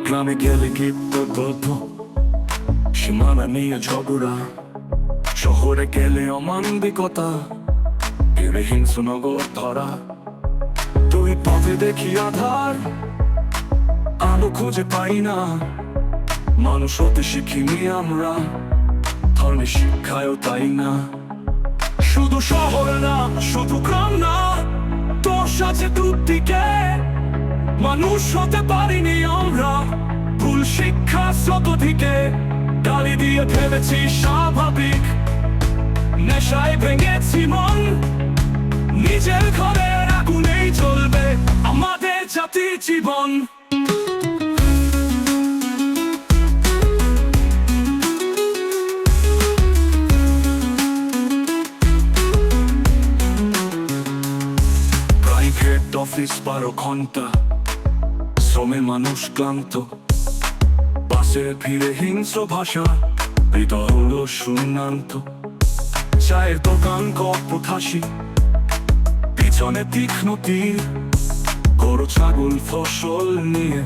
গ্রামে গেলে গীত গল্প, সীমানা নিয়ে ঝগড়া। শহরে গেলে অমানবিকতা, ফিরে হিংস্র নগর ধরা। তুই পথে দেখি আধার, আলো খুঁজে পাই না। মানুষ হতে শিখিনি আমরা, ধর্মের শিক্ষায়ও তাই না। শুধু শহর না, শুধু গ্রাম না, তোর সাথে দুদিকে। মানুষ হতে পারিনি আমরা, ভুল শিক্ষা শত দিকে। গালি দিয়ে ভেবেছি স্বাভাবিক, নেশায় ভেঙেছি মন। নিজের ঘরের আগুনেই চলবে আমাদের জাতির জীবন। প্রাইভেট অফিস 12 ঘন্টা, শ্রমে মানুষ ক্লান্ত। বাসের ভিড়ে হিংস্র ভাষা, হৃদয় হলো শূন্যান্ত। চায়ের দোকান কপট হাসি, পিছনে তীক্ষ্ণ তীর। গরু ছাগল ফসল নিয়ে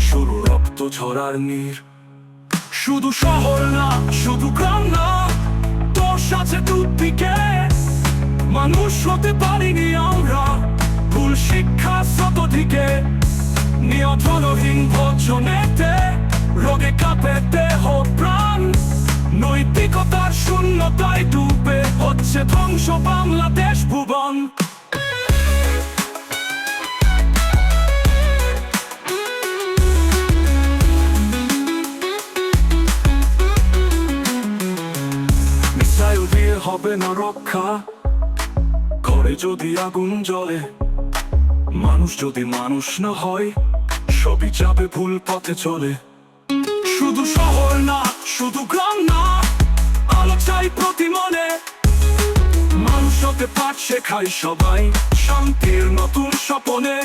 শুরু রক্ত ঝরার নীর। শুধু শহর না, শুধু গ্রাম না, তোর সাথে দুদিকে। মানুষ হতে পারিনি আমরা, ভুল শিক্ষা শত দিকে। নিয়ন্ত্রণহীন ভোজনেতে, রোগে কাঁপে দেহ প্রাণ। নৈতিকতার শূন্যতায় ডুবে হচ্ছে ধ্বংস বাংলাদেশ ভুবন। মিসাইল দিয়ে হবে না রক্ষা, ঘরে যদি আগুন জ্বলে। মানুষ যদি মানুষ না হয়, সবই যাবে ভুল পথে চলে। শুধু শহর না, শুধু গ্রাম না, আলো চাই প্রতি মনে। মানুষ হতে পাঠ শেখায় সবাই, শান্তির নতুন স্বপনে।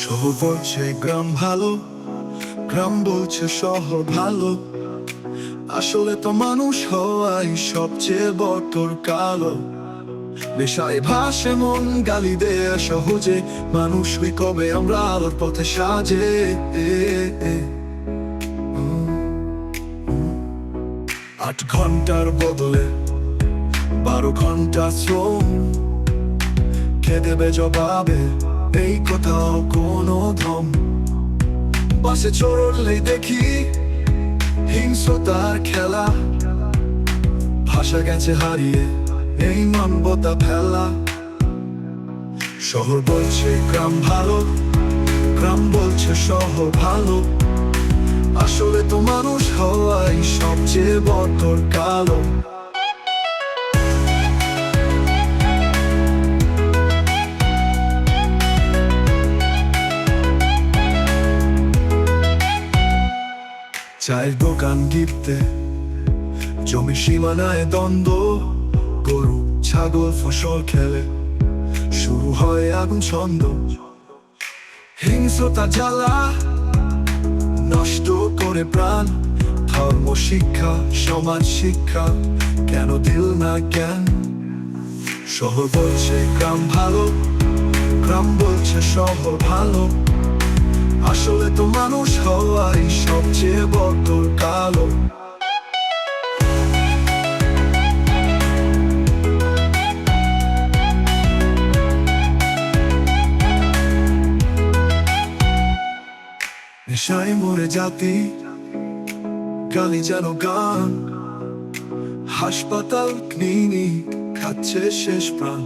শহর বলছে গ্রাম ভালো, গ্রাম বলছে শহর ভালো। আসলে তো মানুষ হওয়াই সবচেয়ে বড় কালো। নেশায় ভাসে মন, গালি দেয় সহজে। মানুষ হই কবে আমরা আলোর পথে সাজে। 8 ঘন্টার বদলে 12 ঘন্টা শ্রম, কে দেবে জবাবে এই কোথাও কোনো ধম। বাসে চড়লেই দেখি হিংস্রতার খেলা, ভাষা গেছে হারিয়ে এই মানবতা ফেলা। শহর বলছে গ্রাম ভালো, গ্রাম বলছে শহর ভালো। আসলে তো মানুষ হওয়াই সবচেয়ে বড় কালো। চায়ের দোকান গিফতে, জমি সীমানায় দ্বন্দ্ব। গরু ছাগল ফসল খেলে শুরু হয় আগুন ছন্দ। হিংস্রতা জ্বালা নষ্ট করে প্রাণ। ধর্ম শিক্ষা, সমাজ শিক্ষা, কেন দিল না জ্ঞান। শহর বলছে গ্রাম ভালো, গ্রাম বলছে শহর ভালো। আসলে তো মানুষ হওয়াই সবচেয়ে বড় কালো। নেশায় মরে জাতি, গালি যেন গান। হাসপাতাল ক্লিনিক খাচ্ছে শেষ প্রাণ।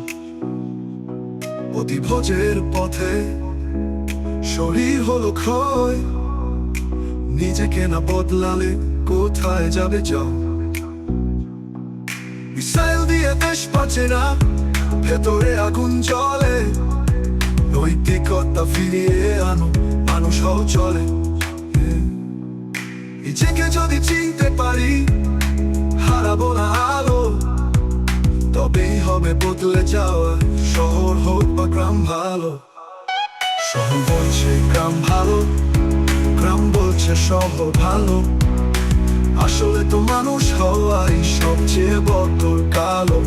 অধিভোজের পথে শরীর হলো ক্ষয়। নিজেকে না বদলালে কোথায় যাবে যাও। মিসাইল দিয়ে দিয়ে দেশ বাঁচে না, ভেতরে আগুন জ্বলে। নৈতিকতা ফিরিয়ে আনো, মানুষ হও চলে। নিজেকে যদি চিনতে পারি, হারাবো না আলো, তবেই হবে বদলে যাওয়া। শহর হোক বা গ্রাম ভালো, শহর বলছে গ্রাম ভালো, গ্রাম বলছে শহর ভালো। আসলে তো মানুষ হওয়াই সবচেয়ে বড় কালো।